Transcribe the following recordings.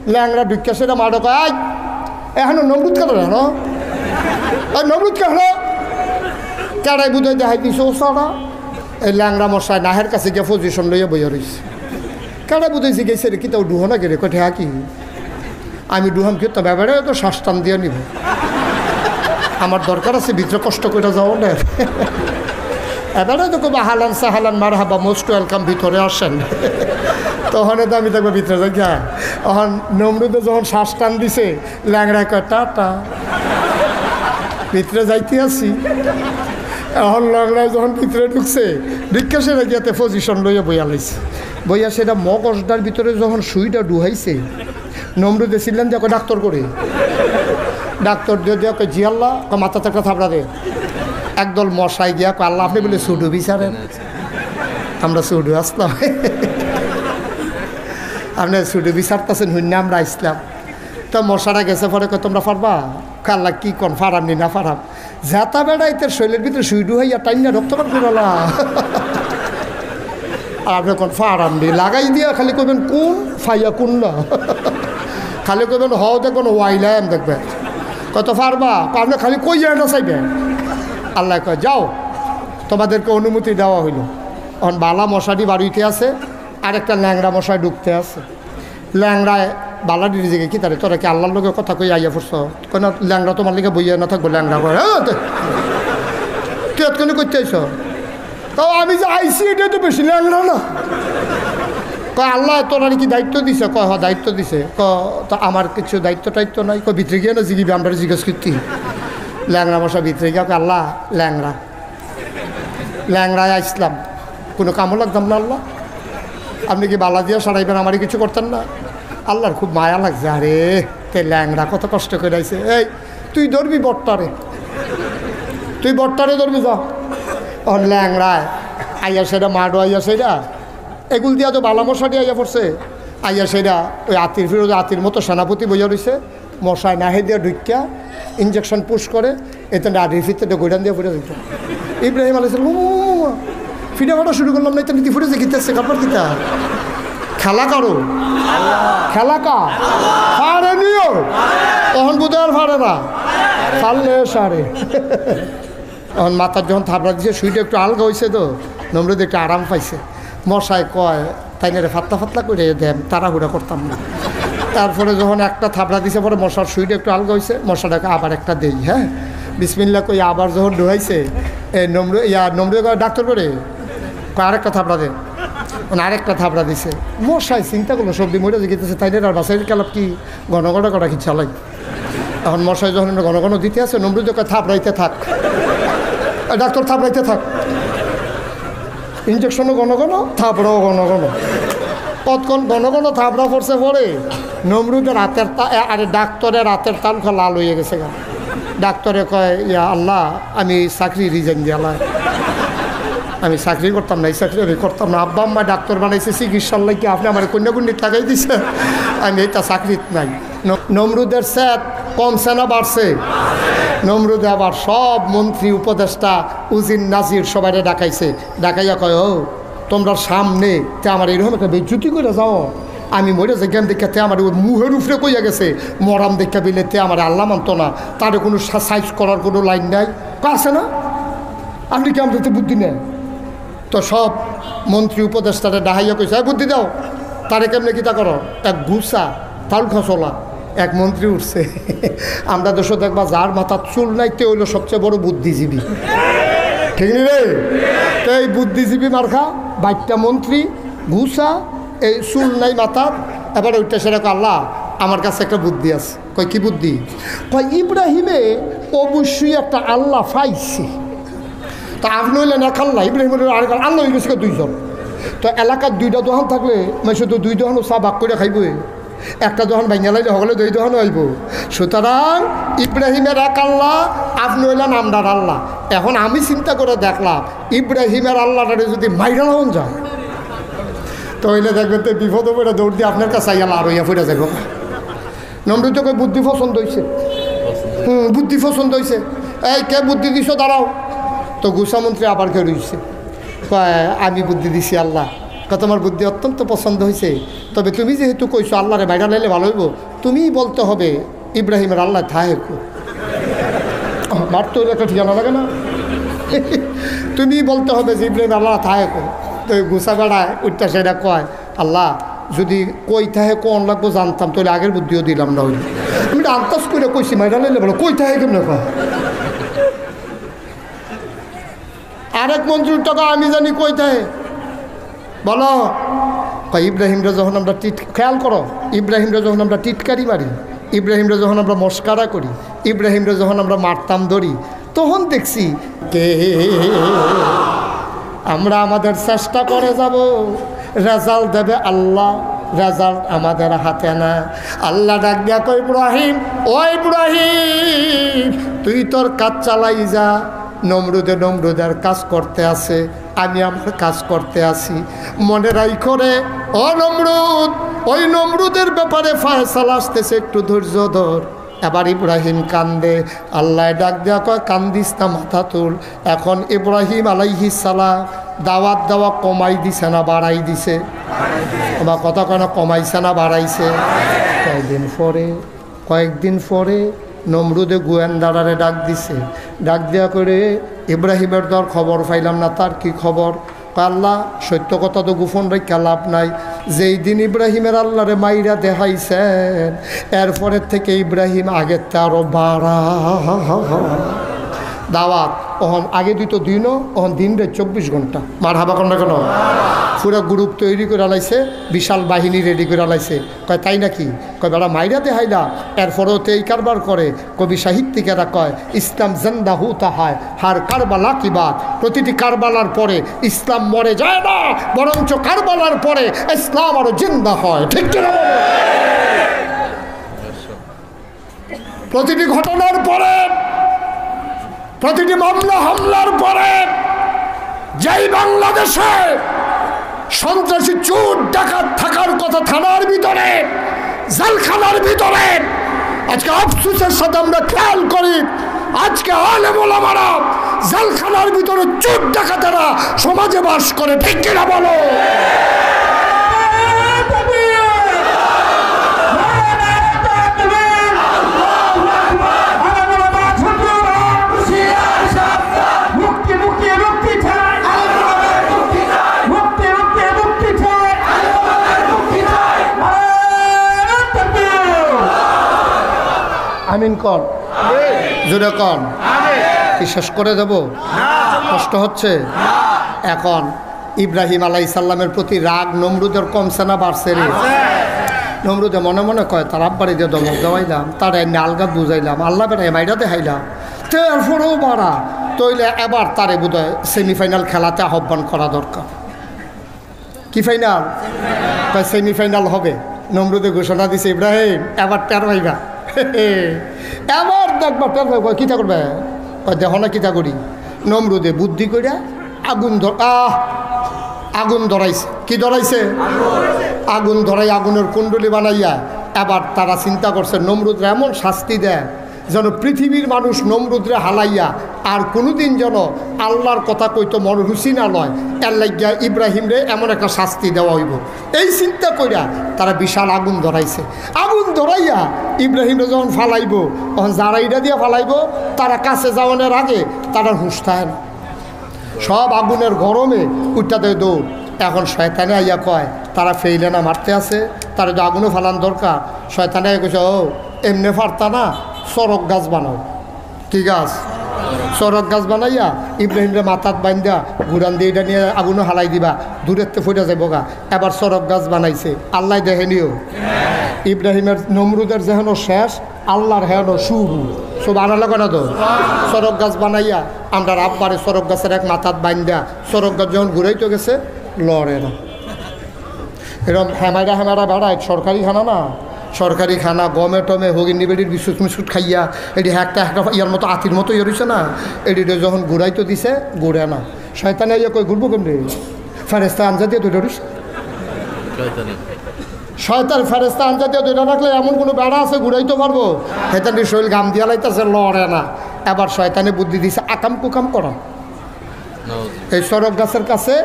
ল্যাংরা ঢুকিয়া সেটা মাডো কয় এখন নমরুদ কেন হলো নমরুদ কে হলো কেড়াই বুঝাই দেখাই দিছে ও সারা এই ল্যাংরা মশাই নাহের কাছে গিয়ে পজিশন লইয়া বইয়া রয়েছে কেড়াই বুঝাইছি গেছে রে কি তাও ডুহো না গেলে কঠে কি আমি ডুহাম কি তো ব্যাপারে তো শ্বাস টান দিয়ে নিব আমার দরকার আছে ভিতরে কষ্ট করে যাও না এবারে তো খুব হালান সাহালান মার হাবা মোস্ট ওয়েলকাম ভিতরে আসেন তখন তো আমি দেখবো ভিতরে যাই তখন নমরুদে যখন শ্বাস টান দিছে ল্যাংড়া কয় টাটা ভিতরে যাইতে আসি এখন ল্যাংড়ায় যখন ভিতরে ঢুকছে ঢুকে সেটা গিয়াতে পজিশন লইয়া বইয়া লাইছে বইয়া সেটা মগজটার ভিতরে যখন সুইটা ডুহাইছে নমরুদে ছিলেন যে ডাক্তার করে ডাক্তার দিয়ে দিয়ে জি আল্লাহ মাথাতে একটা থাপড়া দে একদল মশাই গিয়া আল্লাহ আপনি বলে সুডু বিচারেন আমরা সুডু আসলাম আপনি সুডু বিচারতেছেন হুন্না আমরা আসলাম তো মশারা গেছে পরে তোমরা পারবা কাল্লা কি কন ফারাম নি না ফারাম যাতা বেড়াইতে শৈলের ভিতরে সুইডু হইয়া টাইম না রক্তপাত করলা আর আপনি কোন ফারাম নি লাগাই দিয়া খালি কবেন কোন ফাইয়া কোন না খালি কবেন হও দেখবেন ওয়াইলাম দেখবে কত পারবা আপনি খালি কই যায় না চাইবেন আল্লাহ কয় যাও তোমাদেরকে অনুমতি দেওয়া হইল এখন বালা মশাটি বাড়িতে আছে আর একটা ল্যাংড়া মশাই ঢুকতে আছে ল্যাংড়ায় বালাডি দিকে কি তারে তোরা কি আল্লাহর লোকের কথা কই আইয়া পড়ছ কেন ল্যাংড়া তোমার লিগে বইয়া না থাকবো ল্যাংড়া করে তুই এতক্ষণ করতে আইস তো আমি যে আইসি এটা তো বেশি ল্যাংড়া না কয় আল্লাহ তোরা কি দায়িত্ব দিছে কয় হ দায়িত্ব দিছে তো আমার কিছু দায়িত্ব টাইত্ব নাই কয় ভিতরে গিয়ে না জিগিবি আমরা জিজ্ঞেস করতি ল্যাংড়া মশা ভিতরে গিয়ে আল্লাহ ল্যাংড়ায় আসলাম কোনো কামও লাগতাম না আল্লাহ আপনি কি বালা দিয়ে সারাইবেন আমারই কিছু করতেন না আল্লাহর খুব মায়া লাগছে আরে তে ল্যাংড়া কত কষ্ট করে আইছে এই তুই ধরবি বট্টারে ধরবি যা ল্যাংড়ায় আইয়া সেটা মাডো আইয়া সেটা এগুল দিয়া তো বালা মশাটি আইয়া পড়ছে আইয়া সেটা ওই আতির ফিরোজ আতির মতো সেনাপতি বইয়া রয়েছে মশায় নাহে দিয়ে ঢুকিয়া ইঞ্জেকশন পুশ করে এতে আডির ফিরতে গোডান দিয়ে ফুটে দিত ইব্রাহিম আলাইহিস ফিরে কাটা শুরু করলাম না এটা নীতি ফুটেছে গীতেছে কাপড় দিতা খেলা কারো খেলা কা ফারে নিও তখন বুধে আর ফারে না ফারলে সারে তখন মাথার যখন থাপড়া দিছে সুইটা একটু আলগা হয়েছে তো নমরুদ একটু আরাম পাইছে মশায় কয় তাই না রে ফাতলা করে দেন তাড়াহুড়া করতাম না তারপরে যখন একটা থাপড়া দিছে পরে মশার সুইটা একটু আলগা হয়েছে মশাটাকে আবার একটা দেই হ্যাঁ বিসমিল্লাহ কই আবার যখন ডুহাইছে এই নমরুদ ডাক্তার করে আরেকটা থাপড়া দেন আরেকটা থাপড়া দিছে মশাই চিন্তা করলো সবজি মরে গেতেছে তাই আর বাসাইয়ের কালাপ কি ঘন করা কি চালাই এখন মশাই যখন ঘন দিতে আছে নমরুদ থাপড়াইতে থাক ডাক্তার থাপড়াইতে থাক ইঞ্জেকশনও ঘন থাপড়াও ঘন কতক্ষণ ঘন থাপড়া পড়ছে পরে নমরুদের রাতের আরে ডাক্তারের রাতের তাল লাল হয়ে গেছে গা ডাক্তারে কয় ইয়া আল্লাহ আমি চাকরি রিজাইন দিয়ালাই আমি চাকরি করতাম না এই চাকরি আমি করতাম না আব্বা আম্মা ডাক্তার বানাইছে চিকিৎসার লাগে আপনি আমার কন্যাকুণ্ডি লাগাই দিছে আমি এটা চাকরি নাই নমরুদের স্যাত কমছে না বাড়ছে নমরুদে আবার সব মন্ত্রী উপদেষ্টা উজির নাজির সবাই ডাকাইয়া কয় ও তোমরা সামনে তে আমার এরকম একটা বেজ্জুতি করে যাও আমি মরে যে জ্ঞান দেখাতে আমার ওই মুহের উপরে কইয়া গেছে মরাম দেখা বিলেতে আমার আল্লাহ মানতো না তার কোনো সাইজ করার কোনো লাইন নাই আছে না আপনি কি আমাদের বুদ্ধি নেন তো সব মন্ত্রী উপদেষ্টারে ডাহাইয়া কইছে বুদ্ধি দাও তারে কেমনে কিতা করো এক ঘুষা তাল খসলা এক মন্ত্রী উঠছে আমরা দেশে দেখবা যার মাথার চুল নাই তে হইল সবচেয়ে বড় বুদ্ধিজীবী ঠিক নি রে এই বুদ্ধিজীবী মার্খা বাইকটা মন্ত্রী ঘুষা এই চুল নাই মাথার এবার ওইটা সেরকম আল্লাহ আমার কাছে একটা বুদ্ধি আছে কয় কি বুদ্ধি কয় ইব্রাহিমে অবশ্যই একটা আল্লাহ পাইছে তা আপনি হইলেন এক আল্লাহ ইব্রাহিমের আরেক আল্লাহ হয়ে গেছে দুইজন তো এলাকার দুইটা দোকান থাকলে মানে শুধু দুই দোকানও চা ভাগ করে খাইব একটা দোকান ভাঙিয়া লাইলে সকলে দুই দোকানও আইব সুতরাং ইব্রাহিমের এক আল্লাহ আপনি হইলেন আমরার আল্লাহ এখন আমি চিন্তা করে দেখলাম ইব্রাহিমের আল্লাহটারে যদি মাইরা হন যায় তো হইলে দেখবেন তো বিপদ পড়ে দৌড় দিয়ে আপনার কাছে আইয়া আর হইয়া ফুটে যাব নমরুদ তো বুদ্ধি পছন্দ হয়েছে বুদ্ধি পছন্দ হয়েছে এই কে বুদ্ধি দিছ দাঁড়াও তো গুসামন্ত্রী আবার কে রয়েছে আমি বুদ্ধি দিছি আল্লাহ তোমার বুদ্ধি অত্যন্ত পছন্দ হয়েছে, তবে তুমি যেহেতু কইছো আল্লাহরে বাইরা লাইলে ভালো হইব, তুমিই বলতে হবে ইব্রাহিমের আল্লাহ থাহে মার তো একটা ঠিকানা লাগে না তুমি বলতে হবে যে ইব্রাহিম আল্লাহ থাহে তো গুছা বেড়ায় উঠটা সেটা কয় আল্লাহ যদি কই থাহে কোন লাগবো জানতাম তাহলে আগের বুদ্ধিও দিলাম না হইলে আমি আন্তাজ করে কইছি মাইরা লাইলে বলো কই থাহে কেমন কয় আরেক মন্ত্রীর টাকা আমি জানি কই থাহে বলো ইব্রাহিমরা যখন আমরা খেয়াল করো ইব্রাহিমরা যখন আমরা টিটকারি মারি, ইব্রাহিমরা যখন আমরা মস্কারা করি, ইব্রাহিমরা যখন আমরা মারতাম ধরি, তখন দেখছি কে আমরা আমাদের চেষ্টা করে যাব, রেজাল্ট দেবে আল্লাহ, রেজাল্ট আমাদের হাতে না। আল্লাহ ডাক দিয়া কই ইব্রাহিম, ও ইব্রাহিম তুই তোর কাজ চালাই যা, নমরুদের কাজ করতে আছে, আমি আমার কাজ করতে আসি। মনে রাইখো রে ও নমরুদ, ওই নমরুদের ব্যাপারে ফয়সালা আসতেছে, একটু ধৈর্য ধর। এবার ইব্রাহিম কান্দে, আল্লাহ ডাক দেওয়া কয় কান্দিস না, মাথা তুল। এখন ইব্রাহিম আলাইহিস সালাম দাওয়াত দেওয়া কমাই দিছে না বাড়াই দিছে? আমার কথা কেন কমাইছে না বাড়াইছে? কয়েকদিন পরে নমরুদে গোয়েন্দারারে ডাক দিছে, ডাক দেওয়া করে ইব্রাহিমের দর খবর পাইলাম না, তার কি খবর? আল্লাহ সত্য কথা তো গোপন রেখা লাভ নাই, যেই দিন ইব্রাহিমের আল্লাহরে মাইরা দেখাইছেন এরপরের থেকে ইব্রাহিম আগের তে আরো বাড়া দাওয়াত। ওহন আগে দিত দিনও, ওহন দিন রে 24 ঘন্টা। মার হাবা কন্যা কেন পুরো গ্রুপ তৈরি করে লাইছে, বিশাল বাহিনী রেডি করে লাইছে। কয় তাই নাকি? কয় বেড়া মাইরা দেখাইলা, এরপরেও তো এই কারবার করে। কবি সাহিত্যিকেরা কয় ইসলাম জিন্দা হুতা হয় হার কারবালা কি বাত। প্রতিটি কারবালার পরে ইসলাম মরে যায় না, বরঞ্চ কারবালার পরে ইসলাম আরো জিন্দা হয়। ঠিক কিনা? প্রতিটি ঘটনার পরে, প্রতিটি মামলা হামলার পরে, যেই বাংলাদেশে সন্ত্রাসী চোর ডাকাত থাকার কথা থানার ভিতরে, জেলখানার ভিতরে, আজকে আফসোসের সাথে আমরা খেয়াল করি আজকে আলেম ওলামারা জেলখানার ভিতরে চোর ডাকাতেরা সমাজে বাস করে। ঠিক কিনা বলো? আমিন কন, জোরে কন। কি শেষ করে দেব? কষ্ট হচ্ছে? এখন ইব্রাহিম আলাইহিস সালামের প্রতি রাগ নমরুদের কমছে না বাড়ছে রে? নমরুদে মনে মনে কয় তার আব্বারে দিয়ে দমক দেওয়াইলাম, তার এমনি আলগাত বুঝাইলাম, আল্লাহ বেড়াই মাইরা দেখাইলাম, তারপরেও বাড়া তৈলে এবার তারে বোধহয় সেমিফাইনাল খেলাতে আহ্বান করা দরকার। কি ফাইনাল? সেমিফাইনাল হবে। নমরুদে ঘোষণা দিছে ইব্রাহিম এবার টের পাইবা, এবার দেখবা টের পাইবা। কিতা করবে? দেখো না কিতা করি। নমরুদে বুদ্ধি করিয়া আগুন ধরাইছে। কি ধরাইছে? আগুন ধরাই আগুনের কুণ্ডলি বানাইয়া এবার তারা চিন্তা করছে নমরুদরা এমন শাস্তি দেয় যেন পৃথিবীর মানুষ নমরুদরে হালাইয়া আর কোনোদিন যেন আল্লাহর কথা কইতো মন রুচি না লয়। এর লাগিয়া ইব্রাহিমরে এমন একটা শাস্তি দেওয়া হইব, এই চিন্তা কইরা তারা বিশাল আগুন ধরাইছে। আগুন ধরাইয়া ইব্রাহিমরে যখন ফালাইব, তখন যারা ইটা দিয়ে ফালাইব তারা কাছে যাওয়ানোর আগে তারা হুঁশ থাকে না, সব আগুনের গরমে উঠা দেয় দৌড়। এখন শয়তানে আইয়া কয় তারা ফেইলে না মারতে আছে, তারা তো আগুনও ফালান দরকার। শয়তানে কইছে ও এমনি ফারতা না, চরক গাছ বানাও। কি গাছ? চরক গাছ বানাইয়া ইব্রাহিমরে মাথাত বাইন্দা ঘুরান দিয়ে এটা নিয়ে আগুনও হালাই দিবা, দূরের থেকে ফুটে যাবো গা। এবার চরক গাছ বানাইছে, আল্লাহ দেখেনিও। ইব্রাহিমের নমরুদের যেহেন শেষ, আল্লাহর হেন শুরু। সব আনালো কেন তো? চরক গাছ বানাইয়া আমরা আব্বারে চরক গাছের এক মাথাত বাইন্দা, চরক গাছ যখন ঘুরাইতে গেছে লড়ে না। এরকম হেমাইরা হেমারা বেড়ায়, সরকারি খানা না, সরকারি খানা গমে টমে হগিনি বেডির বিস্কুট মিস্কুট খাইয়া এটি একটা ইয়ার মতো আতির মতো ইয়ে রয়েছে না, এটি যখন ঘুরাইতে দিছে ঘুরে না। শয়তানে ইয়ে কই ঘুরবো কেমনি? ফেরেস্তা আনজা দিয়ে দুইটা রইস, শয়তান ফেরেস্তা আনজা দিয়ে দুইটা রাখলে এমন কোনো বেড়া আছে ঘুরাইতে পারবো? হেতানি শরীর গাম দিয়া লাইতেছে, লড়ে না। এবার শয়তানে বুদ্ধি দিছে আকাম কুকাম করা। এই চরক গাছের কাছে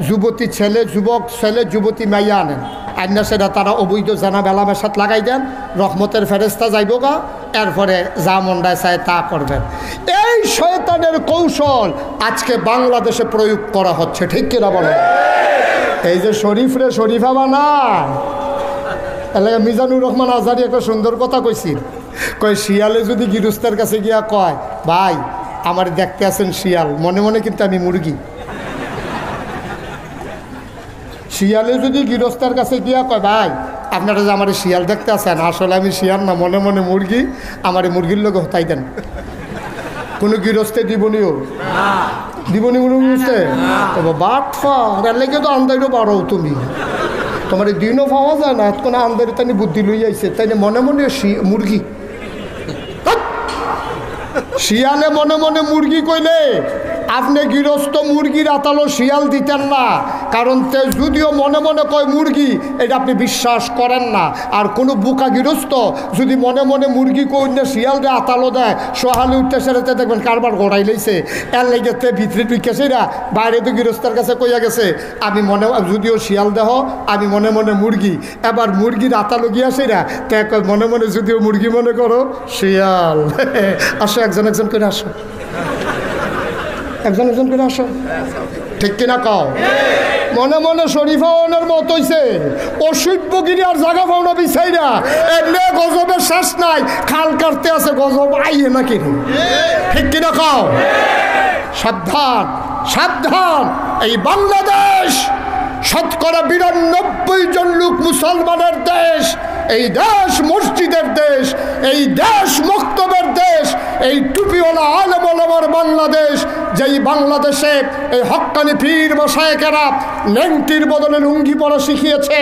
যুবতী ছেলে, যুবক ছেলে, যুবতী মাইয়া আনেন, আইনা সেটা তারা অবৈধ জানা বেলা মেশাত লাগাই দেন, রহমতের ফেরেস্তা যাইব গা, এরপরে যা মন্ডায় চায় তা করবেন। এই শয়তানের কৌশল আজকে বাংলাদেশে প্রয়োগ করা হচ্ছে, ঠিক কিনা বলেন? এই যে শরীফরে শরীফা বানা, এলাকা মিজানুর রহমান আজহারি একটা সুন্দর কথা কইছিল, কয় শিয়ালে যদি গৃহস্থের কাছে গিয়া কয়, ভাই আমার দেখতে আছেন শিয়াল, মনে মনে কিন্তু আমি মুরগি। শিয়ালে যদি গৃহস্থের কাছে গিয়া কয়, ভাই আপনারা যে আমার শিয়াল দেখতে আছেন, আসলে আমি শিয়াল না, মনে মনে মুরগি, আমার মুরগির লোক হতাই দেন। কোনো গৃহস্থে দিবনিও দিবনি মনে বুঝতে বাট ফার লেগে তো আন্দাইরও বাড়ো তুমি, তোমার দিনও পাওয়া যায় না, কোনো আন্দারি তাই বুদ্ধি লই আইছে, তাই মনে মনে মুরগি। শিয়ালে মনে মনে মুরগি কইলে আপনি গৃহস্থ মুরগির আতালো শিয়াল দিতেন না, কারণ তে যদিও মনে মনে কয় মুরগি, এটা আপনি বিশ্বাস করেন না। আর কোনো বুকা গৃহস্থ যদি মনে মনে মুরগি কইলে শিয়ালরে আতালো দেয়, সহালে উঠতে সেরেতে দেখবেন কারবার গড়াই লইছে, এর লেগেতে ভিতরে ঢুকে সেরা বাইরে তো গৃহস্থের কাছে কইয়া গেছে, আমি মনে যদিও শিয়াল দেহ আমি মনে মনে মুরগি, এবার মুরগির আতালো গিয়া সেরা তে মনে মনে যদিও মুরগি মনে করো শিয়াল। আসো একজন একজন করে আসো, একজন একজন করে আসো, ঠিক কিনা কও? মনে মনে শরীফাওয়ানের মত হইছে, অসভ্যগিরি আর জায়গা পাওনা বিচাই না, এমনি গজবের শেষ নাই, খাল কাটতে আছে গজব আইয়ে নাকি, ঠিক কিনা কও? সাবধান সাবধান, এই বাংলাদেশ শতকরা ৯২ জন লোক মুসলমানের দেশ, এই দেশ মসজিদের দেশ, এই দেশ মক্তবের দেশ, এই টুপিওয়ালা আলেম ওলামার বাংলাদেশ, যেই বাংলাদেশে এই হক্কানি পীর মশায়েকেরা লেংটির বদলে লুঙ্গি পরা শিখিয়েছে,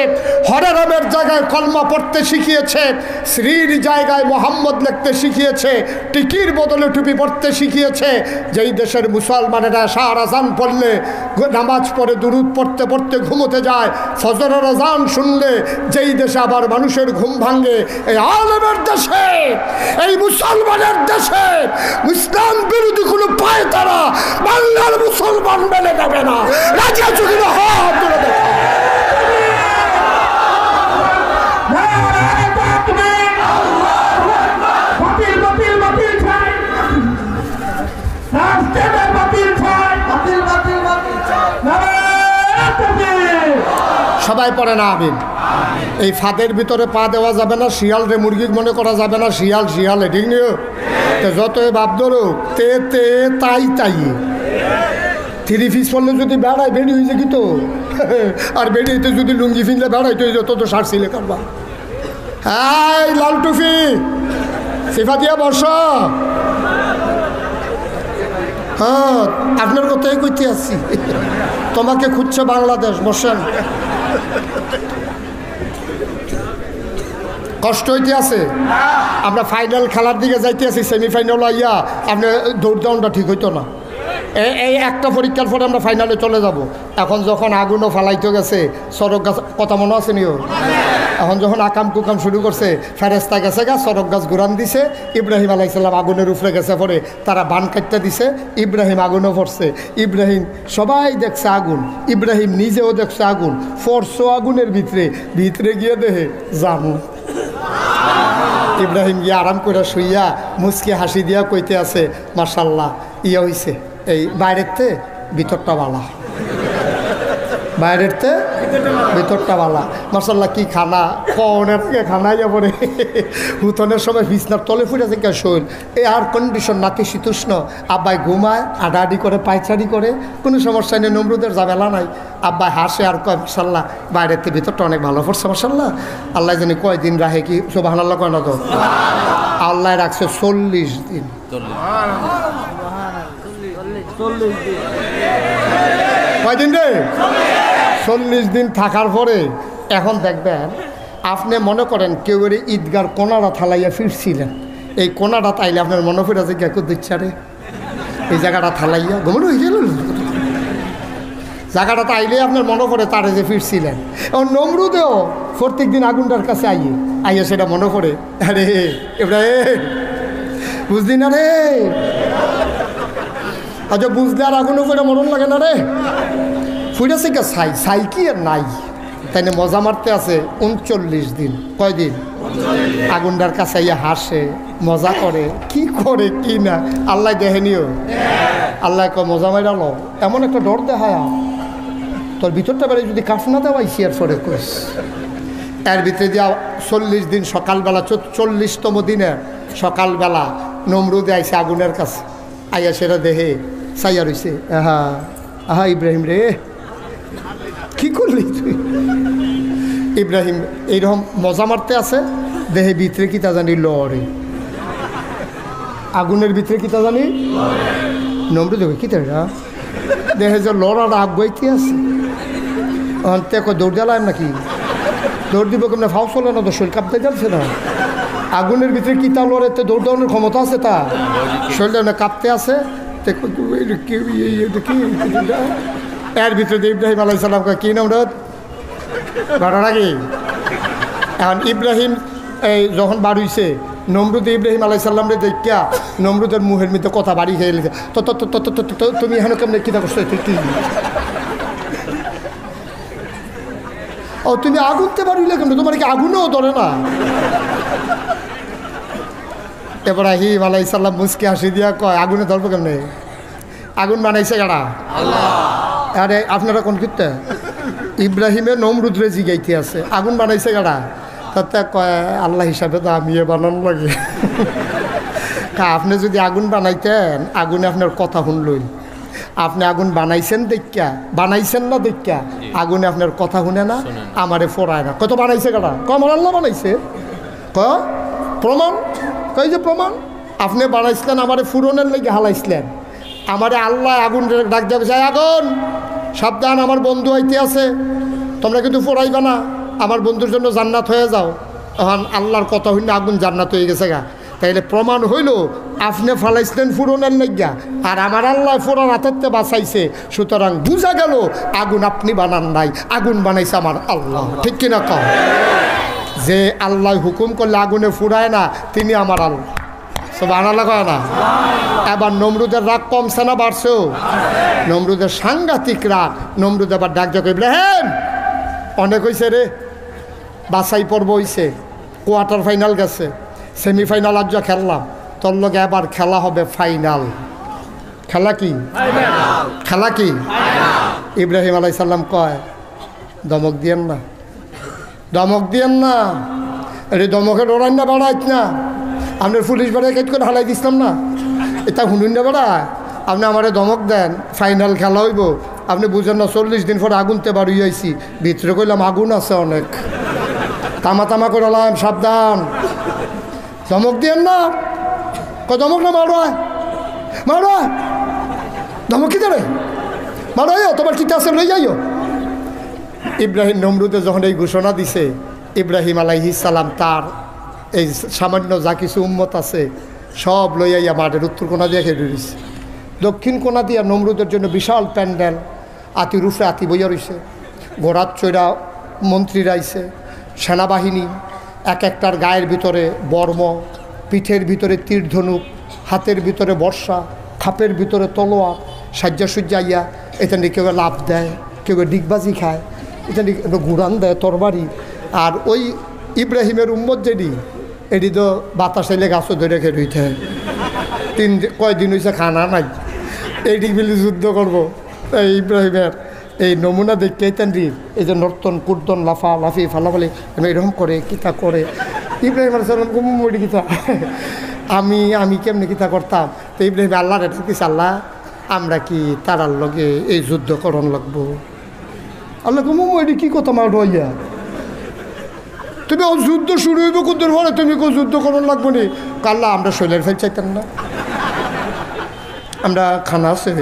হরেরামের জায়গায় কলমা পড়তে শিখিয়েছে, শ্রীর জায়গায় মোহাম্মদ লিখতে শিখিয়েছে, টিকির বদলে টুপি পড়তে শিখিয়েছে, যেই দেশের মুসলমানেরা সারা আজান পড়লে নামাজ পড়ে দুরুদ পড়তে পড়তে ঘুমোতে যায়, ফজরের আজান শুনলে যেই দেশে আবার মানুষের ঘুম ভাঙে, এই আলেমের দেশে, এই মুসলমানের দেশে ইসলাম বিরোধী কোনো পায় তারা বাংলার মুসলমান মেনে নেবে না। রাজি আছো কিনা? হাত তুলে দেখো। সবাই পড়ে না আমিন। এই ফাঁদের ভিতরে পা দেওয়া যাবে না, শিয়াল রে মুরগি মনে করা যাবে না, শিয়াল শিয়াল ঠিক নিও, যতই ভাব ধরো তে তে তাই তাই, থ্রি পিস পড়লে যদি বেড়ায় বেড়ি হয়েছে কি তো, আর বেড়িতে যদি লুঙ্গি ফিনলে বেড়াইতে হয়ে যেত তো সারছিলে কারবা। হ্যাঁ লাল টুফি সিফা দিয়া বর্ষা, হ্যাঁ আপনার কথাই কইতে আসছি, তোমাকে খুঁজছে বাংলাদেশ, বসেন। কষ্ট হইতে আছে, আমরা ফাইনাল খেলার দিকে যাইতে আছি, সেমিফাইনাল আইয়া আপনার দৌড়দাউনটা ঠিক হইতো না, এই একটা পরীক্ষার পরে আমরা ফাইনালে চলে যাব। এখন যখন আগুনও ফালাইতে গেছে, সড়ক গাছ কথা মনে আছে নিও, এখন যখন আকাম কুকাম শুরু করছে, ফেরেস্তা গেছে গা, সড়ক গাছ ঘুরান দিছে, ইব্রাহিম আলাইসাল্লাম আগুনের উপরে গেছে, পরে তারা বান কাটতে দিছে, ইব্রাহিম আগুনও পড়ছে, ইব্রাহিম সবাই দেখছে আগুন, ইব্রাহিম নিজেও দেখছে আগুন, ফরসো আগুনের ভিতরে ভিতরে গিয়ে দেহে জামু। ইব্রাহিম গিয়ে আরাম করে শুইয়া মুচকি হাসি দিয়া কইতে আছে, মাশাল্লাহ ইয়ে হইছে, এই বাইরের তে ভিতরটা বালা, বাইরের তে ভিতরটা বালা, মাশাল্লাহ কি খানা, কনের থেকে খানা ইয়া পরে হুতনের সময় বিছনার তলে ফুটেছে কে শৈল, এই আর কন্ডিশন নাতিশীতোষ্ণ, আব্বাই ঘুমায়, আডাআডি করে পায়চারি করে, কোনো সমস্যা নেই, নমরুদের ঝামেলা নাই, আব্বাই হাসে আর কয় মাশাল্লাহ বাইরের থেকে ভিতরটা অনেক ভালো পড়ছে, মাশাল্লাহ আল্লাহ জানি কয়দিন রাখে, কি সুবহানাল্লাহ কয় না তো, আল্লাহ রাখছে 40 দিন। কয়দিন রে? 40 দিন থাকার পরে এখন দেখবেন, আপনি মনে করেন কেউ এর ঈদগার কোনাটা থালাইয়া ফিরছিলেন, এই কোনাটা তাইলে আপনার মনে পড়ে আছে কে দিচ্ছে রে, এই জায়গাটা থালাইয়া ঘুমন হয়ে গেল, জায়গাটা তাইলে আপনার মনে পড়ে তারে যে ফিরছিলেন। এবং নমরুদেও প্রত্যেক দিন আগুনটার কাছে আইয়ে সেটা মনে পড়ে, আরে এবার বুঝলি না রে, আচ্ছা বুঝলে আর আগুনও করে মরণ লাগে না রে, ফুটেছে কে ছাই, ছাই কি আর নাই, তাই না? মজা মারতে আছে 39 দিন। কয়দিন? আগুনটার কাছে ইয়া হাসে, মজা করে, কি করে কি না আল্লাহ দেখেনিও। আল্লাহ কয় মজা মাইরালো, এমন একটা ডর দেখায় তোর ভিতরটা বেড়ে যদি কাঠ না দেওয়াই শেয়ার করে কইস। এর ভিতরে দিয়া 40 দিন সকালবেলা 40তম দিনে সকালবেলা নমরুদে আইসে আগুনের কাছে, আইয়া সেটা দেহে চাইয়া রইছে। আহা আহা ইব্রাহিম রে, কি করলি তুই? ইব্রাহিম এইরকম মজা মারতে আছে, দেহে ভিতরে কি তা জানি লড়ে, আগুনের ভিতরে কি তা জানি নমরুদ কি তা দেহে যে লড়ার আগ বইতে আছে। অন্তে দৌড় জ্বালায় নাকি? দৌড় দিব কেমন? ফাও চলে না তো, শরীর কাঁপতে যাচ্ছে না। আগুনের ভিতরে কি তা লড়াইতে দৌড় দেওয়ানোর ক্ষমতা আছে তা? শরীরটা কাঁপতে আছে। এর ভিতরে ইব্রাহিম আলাইহিস সালাম কি নমরুদ ঘটনা কি? এখন ইব্রাহিম এই যখন বাড়িছে নমরুদ ইব্রাহিম আলাইহিস সালামরে দেখিয়া নমরুদের মুহের মধ্যে কথা বাড়ি খেয়ে গেছে। তো তুমি এখানে কেমন কিতা করছো? ও তুমি আগুনতে পারিলে কেন? তোমার কি আগুনও ধরে না? ইব্রাহিম আলাইহিস সালাম মুস্কি হাসি দিয়া কয় আগুনে ধরবো কেমনে? আগুন বানাইছে কারা? আল্লাহ। আরে আপনারা কোন কীর্তে? ইব্রাহিমে নমরুদরে জিগাইতে আছে আগুন বানাইছে কারা? তাতে কয় আল্লাহ হিসাবে তো আমি বানানো লাগে। আপনি যদি আগুন বানাইতেন, আগুনে আপনার কথা শুনলই। আপনি আগুন বানাইছেন দেখা, বানাইছেন না দেখা আগুনে আপনার কথা শুনে না, আমারে ফোড়ায় না। কত বানাইছে কারা? আমার আল্লাহ বানাইছে। প্রমাণ কই যে প্রমাণ? আপনি বানাইছিলেন আমারে ফুরনের লেগে হালাইছিলেন, আমারে আল্লাহ আগুন ডাক দেবে, চাই আগুন সাবধান, আমার বন্ধু আইতে আছে, তোমরা কিন্তু ফোড়াইবা না, আমার বন্ধুর জন্য জান্নাত হয়ে যাও। এখন আল্লাহর কথা হইলে আগুন জান্নাত হয়ে গেছে গা। তাইলে প্রমাণ হইল আপনি ফালাইছিলেন ফুরনের লেগা, আর আমার আল্লাহ ফোড়ার হাতের বাঁচাইছে। সুতরাং বুঝা গেল আগুন আপনি বানান নাই, আগুন বানাইছে আমার আল্লাহ। ঠিক কিনা কও? যে আল্লাহ হুকুম করলে আগুনে ফুরায় না, তিনি আমার আল্লাহ। সব আনালা কয় না? এবার নমরুদের রাগ কমছে না বাড়ছেও? নমরুদের সাংঘাতিক রাগ। নমরুদ আবার ডাক যাক ইব্রাহিম, অনেক হয়েছে রে, বাছাই পর্ব হয়েছে, কোয়ার্টার ফাইনাল গেছে, সেমিফাইনাল আজ খেললাম, তোর লগে এবার খেলা হবে ফাইনাল। খেলা কি? খেলা কি? ইব্রাহিম আলাইহিস সালাম কয় দমক দিয়েন না, দমক দিয়েন না, রে দমকে ডরাই না, বাড়াইত না। আপনার পুলিশ বাড়ায় কেট করে হালাই দিছিলাম না, এটা শুনুন না বাড়ায়। আপনি আমারে ধমক দেন, ফাইনাল খেলা হইব, আপনি বুঝেন না 40 দিন পরে আগুনতে বাড়ি আইছি, ভিতরে কইলাম আগুন আছে অনেক, তামা তামা করলাম, সাবধান। ধমক দিয়েন না, ধমক না, মারো মারো, ধমক কি দেবে? মারো, তোমার চিন্তা আছে লই যাইও। ইব্রাহিম নমরুদে যখন এই ঘোষণা দিছে, ইব্রাহিম আলাইহিস সালাম তার এই সামান্য যা কিছু উম্মত আছে সব লইয়া মাঠের উত্তর কোনা দিয়ে খেয়ে রয়েছে। দক্ষিণ কোনা দিয়া নমরুদের জন্য বিশাল প্যান্ডেল, আতি রুফে আতি বইয়া রয়েছে, ঘোড়ার চৈরা মন্ত্রীরা আইছে, সেনাবাহিনী এক একটার গায়ের ভিতরে বর্ম, পিঠের ভিতরে তীর ধনুক, হাতের ভিতরে বর্ষা, খাপের ভিতরে তলোয়ার, সাজ্জা সুজ্জাইয়া। এখানে কেউ লাভ দেয়, কেউ ডিগবাজি খায়, এখানে ঘুরান দেয় তরবারি। আর ওই ইব্রাহিমের উম্মত যেটি, এটি তো বাতাস এলে গাছও ধরে খেয়ে রইতে, কয়দিন হয়েছে খানা নাই, এইটি মিলে যুদ্ধ করবো। এই ইব্রাহিমের এই নমুনা দেখতে এই যে নর্তন কুর্তন লাফা লাফি ফালাফালি এরকম করে কিতা করে ইব্রাহিম আলাইহিস কুমুমুড়ি কিতা আমি কেমনি কিতা করতাম। তো ইব্রাহিম আল্লাহর এটা কিছু, আল্লাহ আমরা কি তারার লগে এই যুদ্ধ করণ লাগবো? আল্লাহ কুমুমুড়ি কী কথা মার রইয়া, তুমি যুদ্ধ শুরু হইব কুদ্দুর পরে তুমি কেউ যুদ্ধ করণ লাগবো নি? আল্লাহ আমরা শৈলের ফেল চাইতাম না, আমরা খানা আছে,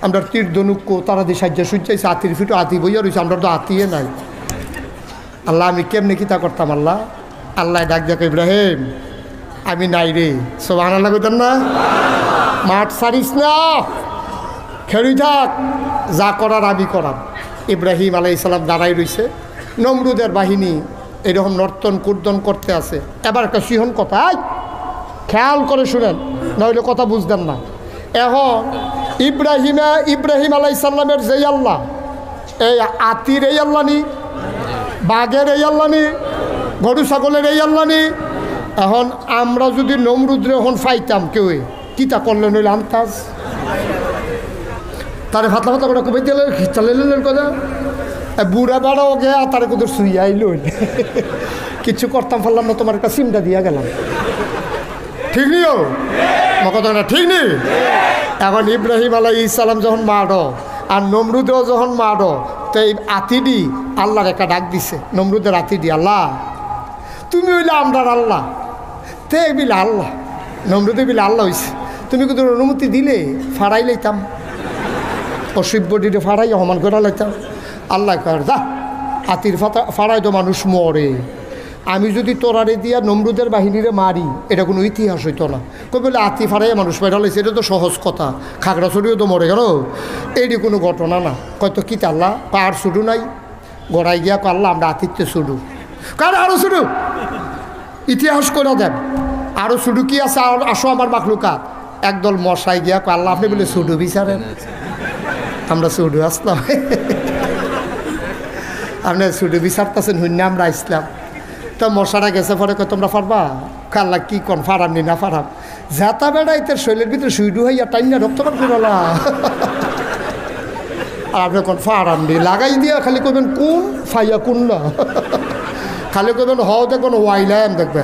আমরা তীর ধনুক তারা দিয়ে সাজ্জা সুজ্জাইছে, আতির ফিটো আতি বইয়া রয়েছে, আমরা তো আতিয়ে নাই। আল্লাহ আমি কেমনি কিতা করতাম? আল্লাহ আল্লাহ ডাক ডাক ইব্রাহিম আমি নাই রে, সুবহানাল্লাহ কইতাম না? মাঠ ছাড়িস না, খেলি থাক, যা করার আমি করাম। ইব্রাহিম আলাইহিস সালাম দাঁড়াই রয়েছে, নমরুদের বাহিনী এরকম নর্তন কুর্দন করতে আছে। এবার একটা সিহন কথা খেয়াল করে শুনেন, নইলে কথা বুঝতেন না। এখন ইব্রাহিম আলাইহিস সালামের যেই আল্লাহ এই আতির এই আল্লাহ নি, বাঘের এই আল্লাহ নি, গরু ছাগলের এই আল্লাহ নি। এখন আমরা যদি নমরুদ্রে এখন ফাইতাম কেউ কিতা করলে নইলে আন্তাজ তারে ফাতলা ফাতলা করে কবে দিলে চালাইলেন কথা বুড়া বাড়াও গে তারে কোথাও শুই আইল কিছু করতাম পারলাম না, তোমার একটা সিমটা দিয়া গেলাম। ঠিক নি ও কথাটা ঠিক নেই। এখন ইব্রাহিম আলাইহিস সালাম যখন মারো আর নমরুদেও যখন মারো, তো এই আতিডি আল্লাহর একটা ডাক দিছে, নমরুদের আতিডি, আল্লাহ তুমি হইলে আমরার আল্লাহ, তে বিলে আল্লাহ, নমরুদে বিলে আল্লাহ হইছে, তুমি কিন্তু অনুমতি দিলে ফাড়াই লাইতাম, অসভ্যটিতে ফাড়াই অপমান করে লাইতাম। আল্লাহ কর যা আতির ফাড়াই তো মানুষ মরে, আমি যদি তোরারে দিয়া নমরুদের বাহিনীরে মারি এটা কোনো ইতিহাস হইতো না। কই বলে আতি ফাড়াইয়া মানুষ মেরা লাইছে, এটা তো সহজ কথা, খাগড়াছড়িও তো মরে গেল, এইটি কোনো ঘটনা না। কয়তো কী আল্লাহ আর ছুটু নাই, গড়াই গিয়া আল্লাহ আমরা আতিথ্যে ছুটু, কার আরও ছুটু ইতিহাস করে দেন, আরও ছুটু কি আছে, আসো আমার মাখলুকাত। একদল মশাই গিয়া আল্লাহ আপনি বলে ছুটু বিচারেন, আমরা ছুটু আসলাম, আপনি ছুটু বিচারতেছেন হইনা আমরা আসলাম। তো মশারা গেছে পরে কয় তোমরা পারবা, কাল্লা কি কন ফারাম নি না ফারাম, যাতা বেড়া ইতার শৈলের ভিতরে সুইডু হইয়া টাইনা রক্তপাত করলা আর আপনি কোন ফারাম নি লাগাই দিয়া খালি কইবেন কোন ফাইয়া কোন না, খালি কইবেন হও দেখবেন ওয়াইলাম দেখবে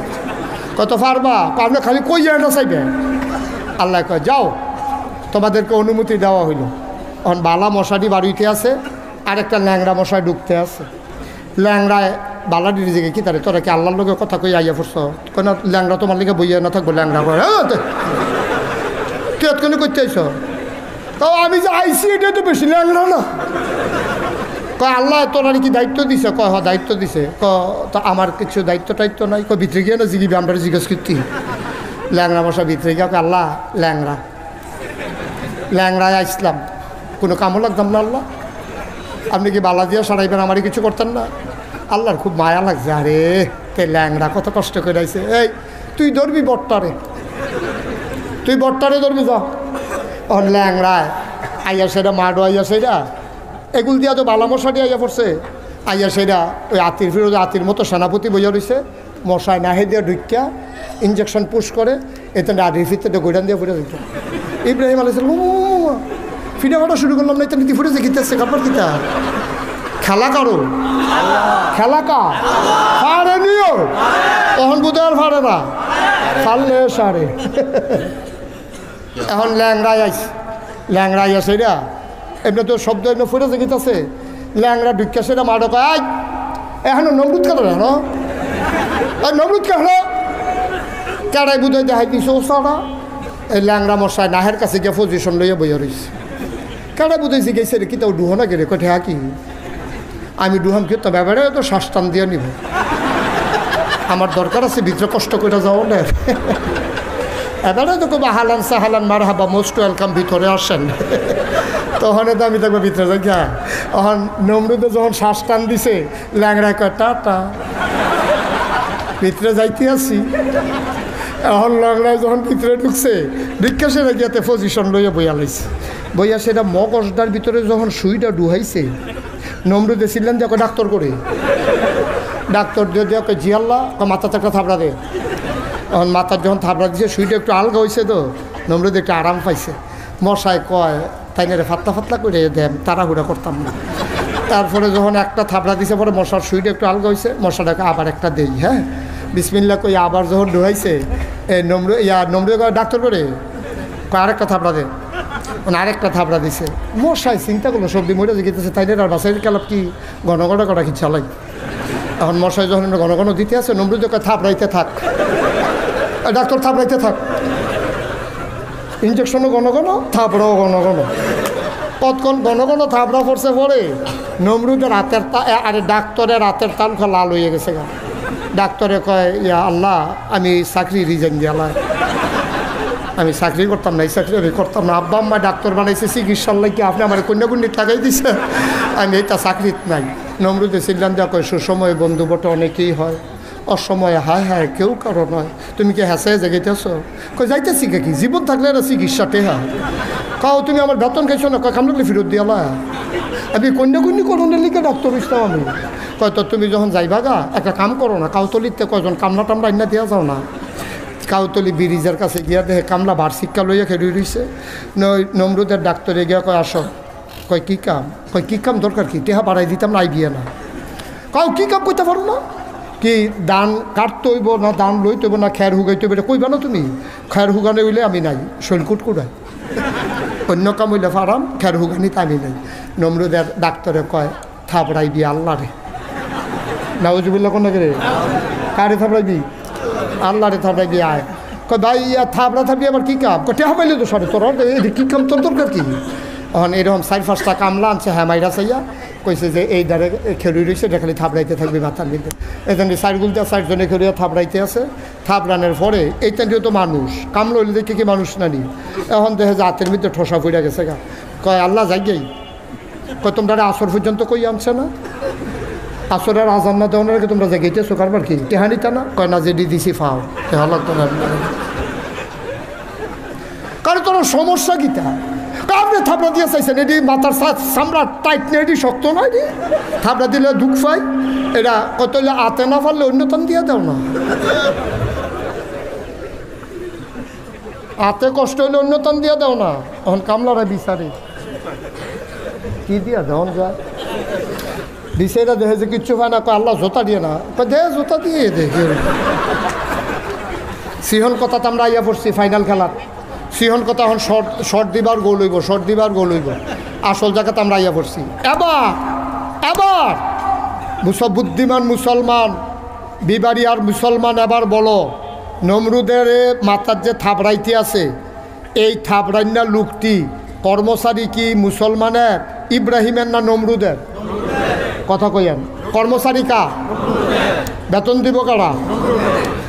কত পারবা, আপনি খালি কইয়া না চাইবে। আল্লাহ কয় যাও তোমাদেরকে অনুমতি দেওয়া হইল। এখন বালা মশাটি বাড়িতে আছে আর একটা ল্যাংড়া মশাই ঢুকতে আছে, ল্যাংড়ায় বালাডি নিজেকে কি তারে তোরা কি আল্লাহর লোকের কথা কই আইয়া পড়ছ, কেন ল্যাংড়া তোমার লিগে বইয়া না থাকবো, ল্যাংড়া করে তুই এতক্ষণে করতে আইস, তাও আমি যে আইসি এটা তো বেশি ল্যাংড়া না। কয় আল্লাহ তোরার কি দায়িত্ব দিছে, কয় হ দায়িত্ব দিছে, তো আমার কিছু দায়িত্ব টাইত্ব নাই, কয় ভিতরে গিয়ে না জিগিবি আমরা জিজ্ঞেস করতি। ল্যাংড়া মশা ভিতরে গিয়ে আল্লাহ ল্যাংড়া ল্যাংড়ায় আসলাম, কোনো কামও লাগতাম না আল্লাহ, আপনি কি বালা দিয়া সারাইবেন, আমারই কিছু করতেন না। আল্লাহর খুব মায়া লাগছে, আরে তে ল্যাংড়া কত কষ্ট করে আইছে, এই তুই ধরবি বট্টারে, তুই বট্টারে ধরবি যা। ল্যাংড়ায় আইয়া সেটা মাডো আইয়া সেটা এগুল দিয়া তো বালা মশাটি আইয়া পড়ছে, আইয়া সেটা ওই আতির ফিরোজ আতির মতো সেনাপতি বইয়া রয়েছে, মশায় নাহে দিয়া ঢুকিয়া ইঞ্জেকশন পুশ করে এতে আড়ির ফিরতে গোডান দিয়ে ফুটে দিত। ইব্রাহিম আলাইহিস সালাম ফিরে কাটা শুরু করলাম না, এটা নীতি ফুটেছে কিতাছে কাপড় কিতা খেলা কারো খেলা কা ফাড়ে নিও, তখন বুধ আর ফাড়ে না, ফাড়লে সারে। এখন ল্যাংড়াই আইছে, ল্যাংড়াই আছে এটা এমনি তো শব্দ এমনি ফুটেছে কিতাছে, ল্যাংড়া ঢুকিয়া সেটা মাডো কয় এখন নমরুদ কেন না নমরুদ কেন কেড়াই বুধ দেখাই দিছে ও সারা। এই ল্যাংড়া মশাই নাহের কাছে গিয়ে পজিশন লইয়া বইয়া রয়েছে, কেড়াই বুঝেছি গেছে রে কি তাও ডুহো না গেলে কঠে কি আমি ডুহাম কি তো ব্যাপারে তো শ্বাস টান দিয়ে নিব, আমার দরকার আছে ভিতরে কষ্ট করে যাও না, এবারে তো খুব হালান সাহালান মার হাবা মোস্ট ওয়েলকাম ভিতরে আসেন, তখন তো আমি দেখবো ভিতরে যাই যা। তখন নমরুদে যখন শ্বাস টান দিছে ল্যাংড়ায় কয় টাটা ভিতরে যাইতে আসি। এখন ল্যাংড়ায় যখন ভিতরে ঢুকছে ঢুকে সেটা গিয়াতে পজিশন লইয়া বইয়া লাইছে, বইয়া সেটা মগজটার ভিতরে যখন সুইটা ডুহাইছে নমরুদে ছিলেন যে ডাক্তার করে, ডাক্তার দিয়ে দিয়ে জি আল্লাহ মাথাতে একটা থাবড়া দে। এখন মাথার যখন থাবড়া দিছে সুইটা একটু আলগা হয়েছে, তো নমরুদ একটু আরাম পাইছে। মশায় কয় তাই না রে ফাতলা ফাতলা করে দেন, তাড়াহুড়া করতাম না। তারপরে যখন একটা থাবড়া দিছে পরে মশার সুইটা একটু আলগা হয়েছে, মশাটাকে আবার একটা দেই, হ্যাঁ বিসমিল্লাহ কই আবার যখন ডুহাইছে নমরুদ ডাক্তার করে আরেকটা থাবড়া দে, মানে আরেকটা থাবড়া দিছে। মশাই চিন্তা করলো সবজি মরে গেতেছে, তাই না আর বাসাইল কালাপ কি ঘন ঘন করা কি চালাই। এখন মশাই যখন ঘন ঘন দিতে আছে নমরুদ থাবড়াইতে থাক, ডাক্তার থাবড়াইতে থাক, ইঞ্জেকশনও ঘন ঘন থাবড়াও ঘন ঘন, কতক্ষণ ঘন ঘন থাবড়া পড়ছে পরে নমরুদের রাতের আরে ডাক্তারের রাতের তালখা লাল হয়ে গেছে গা। ডাক্তারে কয় ইয়া আল্লাহ আমি চাকরি রিজাইন দিয়ালাই, আমি চাকরি করতাম না, এই চাকরি আমি করতাম না, আব্বা আম্মা ডাক্তার বানাইছে চিকিৎসার লাগে আপনি আমার কন্যাকুণ্ডি টাকাই দিছে, আমি এইটা চাকরিত নাই। নমরুদে ছিলাম যা কয় সুসময়ে বন্ধু বটে অনেকেই হয়, অসময়ে হায় হায় কেউ কারো নয়, তুমি কি হেসে জেগেতেছ, কই যাইতেছি কি জীবন থাকলে না চিকিৎসাতে হয়, কাও তুমি আমার বেতন খাইছো না, কয় খামলে ফেরত দিয়ালা, আমি কন্যাকন্যী করণের লিখে ডাক্তার ইসলাম আমি কয় তো তুমি যখন যাইবা গা একটা কাম করো না, কাউতলিতে কয়জন কামলা টামলা ইন্না দিয়া যাও না। কাউতলি ব্রিজের কাছে গিয়া দেখে কামলা ভার শিক্ষা লইয়া খেয়ে রইছে। নমরুদের ডাক্তারে গিয়া কয় আসো, কয় কী কাম? কয় কী কাম দরকার কি? টেহা বাড়াই দিতাম না আইডিয়া না। কাউ কী কাম করতে পারো না? কি দান কাটতে হইব না দান লইতে হইব না খের হুগাইতে হইব, এটা কইবা না তুমি? খের হুগানে হইলে আমি নাই, শৈলকুট কুড়াই। অন্য কাম হইলে ফারাম, খের হুগানিতে আমি নাই। নমরুদের ডাক্তারে কয় থাপড়াইবি আল্লাহ রে। নাউজুবিল্লাহ কোন রে? কারে থাপড়াইবি? আল্লাহ রে থাপড়াইবি আয়। কয় ভাই থাপড়া থাপড়ি আবার কী কাম? কয় টেহা পাইলে তো সরে তোর কী কাম তোর দরকার কি? এখন এরকম 4-5টা কামলা আনছে হ্যাঁ মাইরা চাইয়া কইছে যে এই দ্বারে খেলুই রয়েছে, এটা খালি থাপড়াইতে থাকবে মাথার মধ্যে। এখানে 4 গুলতে 4 জনে খেলিয়া থাপড়াইতে আছে। থাপড়ানোর পরে এইটাও তো মানুষ কামলা হইলে দেখে কি মানুষ না নি। এখন দেখে যে হাতের মধ্যে ঠোসা পড়ে গেছে গা। কয় আল্লাহ যাইগেই। কয় তোমরা আসর পর্যন্ত কই আনছে না? আসরের আজান না দেওয়ার আগে তোমরা জায়গাইতেছো কারবার কি টেহানিতা না? কয় না যে দিছি ফাও টেহা লাগতো না। কারণ তোর সমস্যা গীতা আপনি থাপড়া দিয়ে চাইছেন এটি মাথার চামড়া টাইট নেই, এটি শক্ত না, এটি থাপড়া দিলে দুঃখ পাই। এটা কত হইলে আতে না পারলে অন্যতম দিয়ে দাও না। আতে কষ্ট হইলে অন্যতম দিয়ে দাও না। এখন কামলারা বিচারে কি দিয়া দেওয়া যায়? বিচারা দেখে যে কিচ্ছু পায় না। কয় আল্লাহ জোতা দিয়ে না। দে জোতা দিয়ে দেখে সিহন কথা তো আমরা আইয়া পড়ছি ফাইনাল খেলার। সিহন কথা এখন শর্ট দিবার গোল হইব, শর্ট দিবার গোল হইব। আসল জায়গাতে আমরা আইয়া পড়ছি। এবার বুদ্ধিমান মুসলমান বিবারিয়ার মুসলমান এবার বলো নমরুদের মাথার যে থাপড়াইতে আছে এই থাপড়াইনা লোকটি কর্মচারী কি মুসলমানের ইব্রাহিমের না নমরুদের? কথা কইয়েন। কর্মচারী কা? বেতন দিব কারা?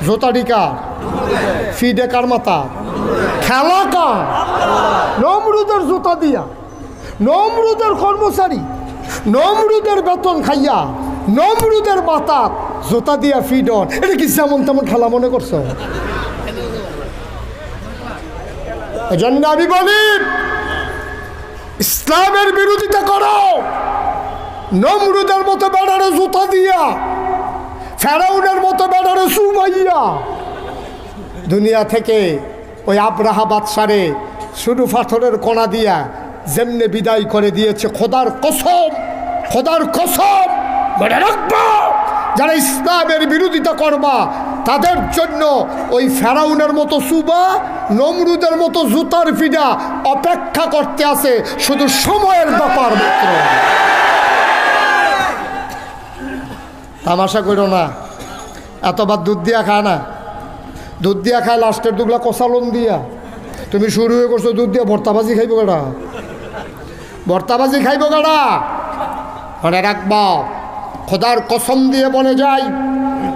জোতাডি কা? ফিডে কার মাথা? খেলা কা? নমরুদের জুতা দিয়া, নমরুদের কর্মচারী, নমরুদের বেতন খাইয়া, নমরুদের মাথা জুতা দিয়া ফিডন। এটা কি যেমন তেমন খেলা মনে করছো? এজন্য আমি বলি ইসলামের বিরোধিতা করো। নমরুদের মতো বেড়ারে জুতা দিয়া, ফেরাউনের মতো বেড়ারে সুমাইয়া দুনিয়া থেকে ওই আব্রাহা বাদশারে শুধু পাথরের কণা দিয়া যেমনে বিদায় করে দিয়েছে। খোদার কসম, খোদার কসম মনে রাখবা যারা ইসলামের বিরোধিতা করবা তাদের জন্য ওই ফেরাউনের মতো সুবা, নমরুদের মতো জুতার ফিডা অপেক্ষা করতে আছে, শুধু সময়ের ব্যাপার মাত্র। তামাশা করো না। এতবার দুধ দিয়া খায় না, দুধ দিয়া খায় লাস্টের দুগলা কষালন দিয়া। তুমি শুরু হয়ে করছো দুধ দিয়া, ভর্তাবাজি খাইব গাড়া, ভর্তাবাজি খাইব গাড়া। মনে রাখবা খোদার কসম দিয়ে বলে যাই,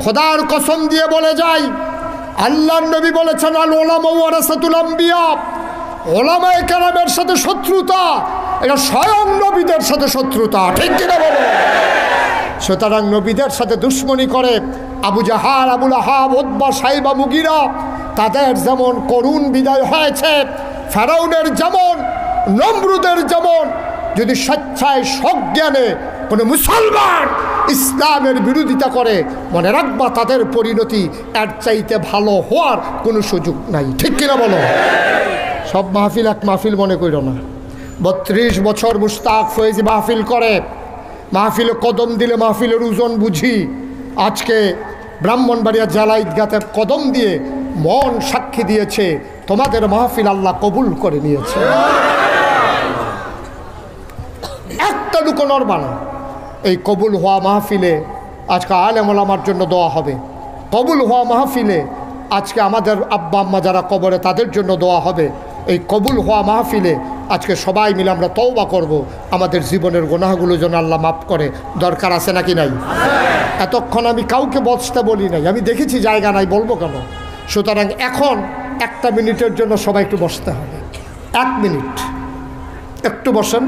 খোদার কসম দিয়ে বলে যাই, আল্লাহর নবী বলেছেন আল উলামা ওয়ারাসাতুল আম্বিয়া, ওলামায়ে কেরামের সাথে শত্রুতা এটা স্বয়ং নবীদের সাথে শত্রুতা, ঠিক কিনা বলো? সুতরাং নবীদের সাথে দুশ্মনী করে আবু জাহাল, আবুল আহাব, উতবা, সাইবা, মুগিরা তাদের যেমন করুণ বিদায় হয়েছে, ফেরাউনের যেমন, নমরুদের যেমন, যদি স্বেচ্ছায় সজ্ঞানে কোনো মুসলমান ইসলামের বিরোধিতা করে মনে রাখবা তাদের পরিণতি এর চাইতে ভালো হওয়ার কোনো সুযোগ নাই, ঠিক কিনা বলো? সব মাহফিল এক মাহফিল মনে করো না। 32 বছর মুশতাক ফয়েজ মাহফিল করে, মাহফিলে কদম দিলে মাহফিলের ওজন বুঝি। আজকে ব্রাহ্মণবাড়িয়া জেলা ঈদগাতে কদম দিয়ে মন সাক্ষী দিয়েছে তোমাদের মাহফিল আল্লাহ কবুল করে নিয়েছে। একটা লুকো নরবানা এই কবুল হওয়া মাহফিলে আজকে আলেম ওলামার জন্য দোয়া হবে। কবুল হওয়া মাহফিলে আজকে আমাদের আব্বা আম্মা যারা কবরে তাদের জন্য দোয়া হবে। এই কবুল হওয়া মাহফিলে আজকে সবাই মিলে আমরা তওবা করব, আমাদের জীবনের গুনাহগুলো যেন আল্লাহ মাফ করে। দরকার আছে নাকি নাই? এতক্ষণ আমি কাউকে বসতে বলি নাই, আমি দেখেছি জায়গা নাই, বলবো কেন? সুতরাং এখন 1 মিনিটের জন্য সবাই একটু বসতে হবে। 1 মিনিট একটু বসেন,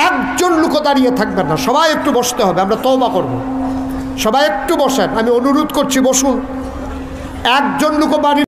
একজন লোক দাঁড়িয়ে থাকবেন না, সবাই একটু বসতে হবে, আমরা তওবা করব। সবাই একটু বসেন, আমি অনুরোধ করছি বসুন। একজন লোক বাড়ি